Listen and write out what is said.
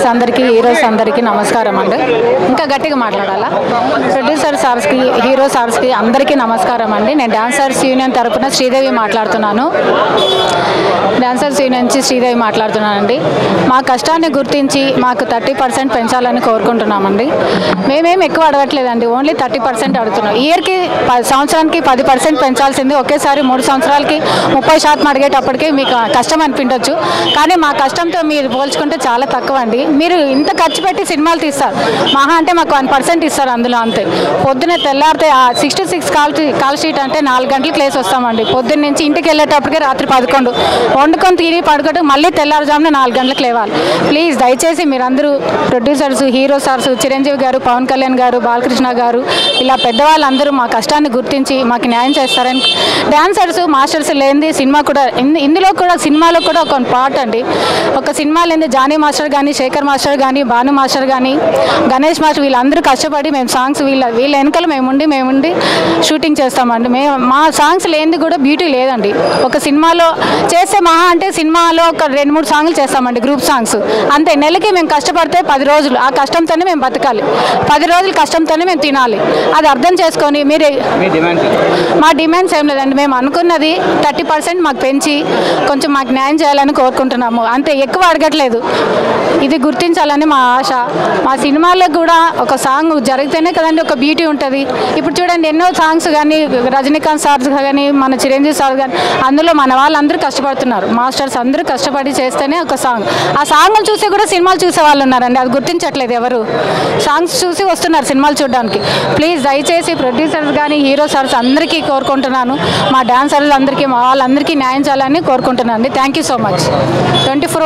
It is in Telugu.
డాన్సర్స్ అందరికీ హీరోస్ అందరికీ నమస్కారం అండి. ఇంకా గట్టిగా మాట్లాడాలా? ప్రొడ్యూసర్ సార్స్కి హీరో సార్స్కి అందరికీ నమస్కారం అండి. నేను డాన్సర్స్ యూనియన్ తరపున శ్రీదేవి మాట్లాడుతున్నాను. డాన్సర్స్ యూనియన్ నుంచి శ్రీదేవి మాట్లాడుతున్నానండి. మా కష్టాన్ని గుర్తించి మాకు 30% పెంచాలని కోరుకుంటున్నామండి. మేమేం ఎక్కువ అడగట్లేదండి, ఓన్లీ 30% అడుగుతున్నాం. ఇయర్కి సంవత్సరానికి 10% పెంచాల్సింది ఒకేసారి 3 సంవత్సరాలకి 30% అడిగేటప్పటికి మీకు కష్టం అనిపించవచ్చు. కానీ మా కష్టంతో మీరు పోల్చుకుంటే చాలా తక్కువ అండి. మీరు ఇంత ఖర్చు పెట్టి సినిమాలు తీస్తారు, మహా అంటే మాకు 1% ఇస్తారు అందులో, అంతే. పొద్దున్నే తెల్లారితే 6 to 6 కాల్ షీట్ అంటే 4 గంటలకు లేసి వస్తామండి. పొద్దున్న నుంచి ఇంటికి వెళ్ళేటప్పటికే రాత్రి 11 వండుకొని తిరిగి పడుకోవడం, మళ్ళీ తెల్లారుజామున 4 గంటలకు లేవాలి. ప్లీజ్ దయచేసి మీరందరూ ప్రొడ్యూసర్స్, హీరో సార్స్, చిరంజీవి గారు, పవన్ కళ్యాణ్ గారు, బాలకృష్ణ గారు, ఇలా పెద్దవాళ్ళందరూ మా కష్టాన్ని గుర్తించి మాకు న్యాయం చేస్తారని. డాన్సర్స్ మాస్టర్స్ లేనిది సినిమా కూడా, ఇందులో కూడా సినిమాలో కూడా ఒక పార్ట్ అండి. ఒక సినిమా లేని జానీ మాస్టర్ కానీ, శేఖర్ మాస్టర్ కానీ, భాను మాస్టర్ కానీ, గణేష్ మాస్టర్, వీళ్ళందరూ కష్టపడి మేము సాంగ్స్ వీళ్ళ వెనకాల మేముండి షూటింగ్ చేస్తామండి. మా సాంగ్స్ లేనిది కూడా బ్యూటీ లేదండి. ఒక సినిమాలో చేస్తే మహా అంటే సినిమాలో ఒక 2-3 సాంగ్లు చేస్తామండి, గ్రూప్ సాంగ్స్ అంతే. నెలకి మేము కష్టపడితే 10 రోజులు ఆ కష్టంతోనే మేము బతకాలి, 10 రోజులు కష్టంతోనే మేము తినాలి. అది అర్థం చేసుకొని మీరు, మా డిమాండ్స్ ఏం లేదండి. మేము అనుకున్నది 30% మాకు పెంచి కొంచెం మాకు న్యాయం చేయాలని కోరుకుంటున్నాము, అంతే. ఎక్కువ అడగట్లేదు, ఇది గుర్తించాలని మా ఆశ. మా సినిమాల్లో కూడా ఒక సాంగ్ జరిగితేనే కదండి ఒక బ్యూటీ ఉంటుంది. ఇప్పుడు చూడండి, ఎన్నో సాంగ్స్ కానీ రజనీకాంత్ సార్స్ కానీ, మన చిరంజీవి సార్ కానీ, అందులో మన వాళ్ళందరూ కష్టపడుతున్నారు. మాస్టర్స్ అందరూ కష్టపడి చేస్తేనే ఒక సాంగ్. ఆ సాంగ్లు చూసి కూడా సినిమాలు చూసే వాళ్ళు ఉన్నారండి, అది గుర్తించట్లేదు ఎవరు. సాంగ్స్ చూసి వస్తున్నారు సినిమాలు చూడడానికి. ప్లీజ్ దయచేసి ప్రొడ్యూసర్స్ కానీ, హీరో సార్స్ అందరికీ కోరుకుంటున్నాను, మా డాన్సర్లు అందరికీ, మా వాళ్ళందరికీ న్యాయం చేయాలని కోరుకుంటున్నాను అండి. Thank you so much. 24